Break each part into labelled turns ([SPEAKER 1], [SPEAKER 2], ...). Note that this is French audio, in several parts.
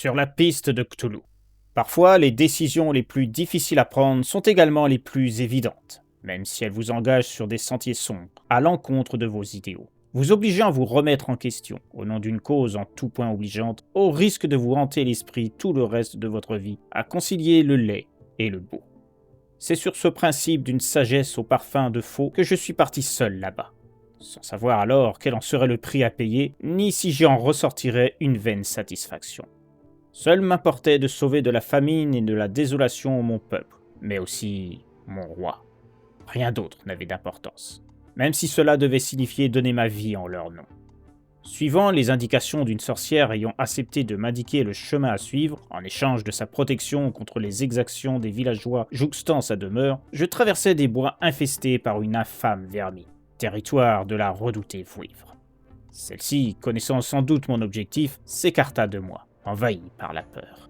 [SPEAKER 1] sur la piste de Cthulhu. Parfois, les décisions les plus difficiles à prendre sont également les plus évidentes, même si elles vous engagent sur des sentiers sombres, à l'encontre de vos idéaux, vous obligeant à vous remettre en question, au nom d'une cause en tout point obligeante, au risque de vous hanter l'esprit tout le reste de votre vie, à concilier le laid et le beau. C'est sur ce principe d'une sagesse au parfum de faux que je suis parti seul là-bas, sans savoir alors quel en serait le prix à payer, ni si j'en ressortirais une vaine satisfaction. Seul m'importait de sauver de la famine et de la désolation mon peuple, mais aussi mon roi. Rien d'autre n'avait d'importance, même si cela devait signifier donner ma vie en leur nom. Suivant les indications d'une sorcière ayant accepté de m'indiquer le chemin à suivre, en échange de sa protection contre les exactions des villageois jouxtant sa demeure, je traversais des bois infestés par une infâme vermine, territoire de la redoutée vouivre. Celle-ci, connaissant sans doute mon objectif, s'écarta de moi, envahie par la peur.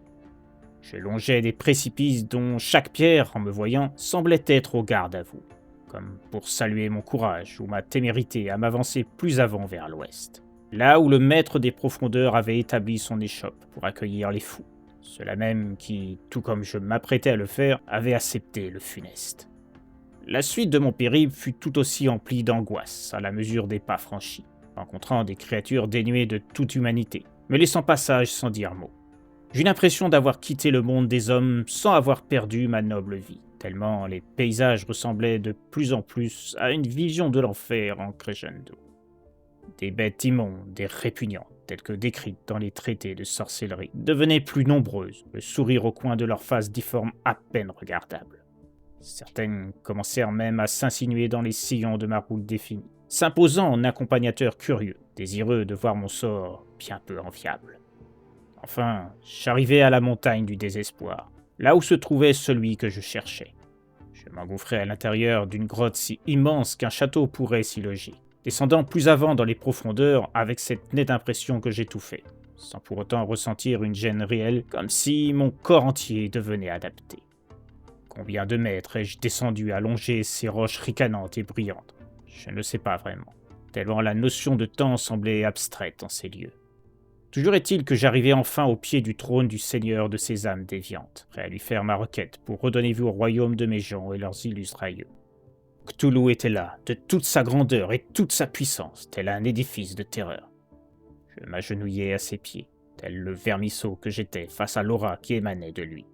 [SPEAKER 1] Je longeais des précipices dont chaque pierre, en me voyant, semblait être au garde à vous, comme pour saluer mon courage ou ma témérité à m'avancer plus avant vers l'ouest, là où le maître des profondeurs avait établi son échoppe pour accueillir les fous, ceux-là même qui, tout comme je m'apprêtais à le faire, avaient accepté le funeste. La suite de mon périple fut tout aussi emplie d'angoisse à la mesure des pas franchis, rencontrant des créatures dénuées de toute humanité, me laissant passage sans dire mot. J'eus l'impression d'avoir quitté le monde des hommes sans avoir perdu ma noble vie, tellement les paysages ressemblaient de plus en plus à une vision de l'enfer en crescendo. Des bêtes immondes et répugnantes, telles que décrites dans les traités de sorcellerie, devenaient plus nombreuses, le sourire au coin de leurs faces difformes à peine regardables. Certaines commencèrent même à s'insinuer dans les sillons de ma route définie, s'imposant en accompagnateurs curieux, désireux de voir mon sort bien peu enviable. Enfin, j'arrivai à la montagne du désespoir, là où se trouvait celui que je cherchais. Je m'engouffrai à l'intérieur d'une grotte si immense qu'un château pourrait s'y loger, descendant plus avant dans les profondeurs avec cette nette impression que j'étouffais, sans pour autant ressentir une gêne réelle, comme si mon corps entier devenait adapté. Combien de mètres ai-je descendu à longer ces roches ricanantes et brillantes? Je ne le sais pas vraiment, tellement la notion de temps semblait abstraite en ces lieux. Toujours est-il que j'arrivai enfin au pied du trône du seigneur de ces âmes déviantes, prêt à lui faire ma requête pour redonner vie au royaume de mes gens et leurs illustres aïeux. Cthulhu était là, de toute sa grandeur et toute sa puissance, tel un édifice de terreur. Je m'agenouillai à ses pieds, tel le vermisseau que j'étais face à l'aura qui émanait de lui.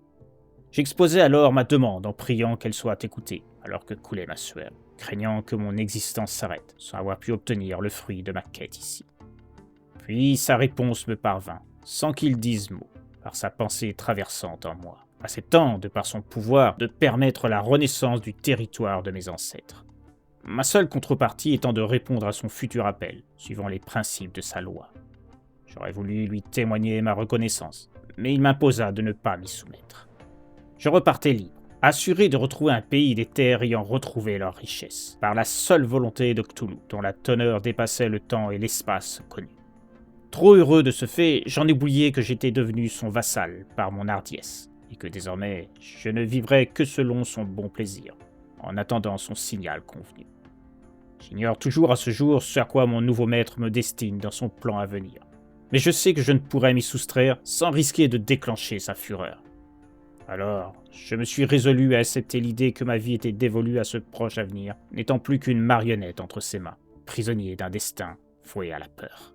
[SPEAKER 1] J'exposai alors ma demande en priant qu'elle soit écoutée, alors que coulait ma sueur, craignant que mon existence s'arrête, sans avoir pu obtenir le fruit de ma quête ici. Puis sa réponse me parvint, sans qu'il dise mot, par sa pensée traversante en moi, acceptant, de par son pouvoir, de permettre la renaissance du territoire de mes ancêtres. Ma seule contrepartie étant de répondre à son futur appel, suivant les principes de sa loi. J'aurais voulu lui témoigner ma reconnaissance, mais il m'imposa de ne pas m'y soumettre. Je repartais libre, assuré de retrouver un pays des terres ayant retrouvé leur richesse, par la seule volonté de Cthulhu, dont la teneur dépassait le temps et l'espace connus. Trop heureux de ce fait, j'en oubliai que j'étais devenu son vassal par mon hardiesse, et que désormais je ne vivrais que selon son bon plaisir, en attendant son signal convenu. J'ignore toujours à ce jour ce à quoi mon nouveau maître me destine dans son plan à venir, mais je sais que je ne pourrais m'y soustraire sans risquer de déclencher sa fureur. Alors, je me suis résolu à accepter l'idée que ma vie était dévolue à ce proche avenir, n'étant plus qu'une marionnette entre ses mains, prisonnier d'un destin voué à la peur.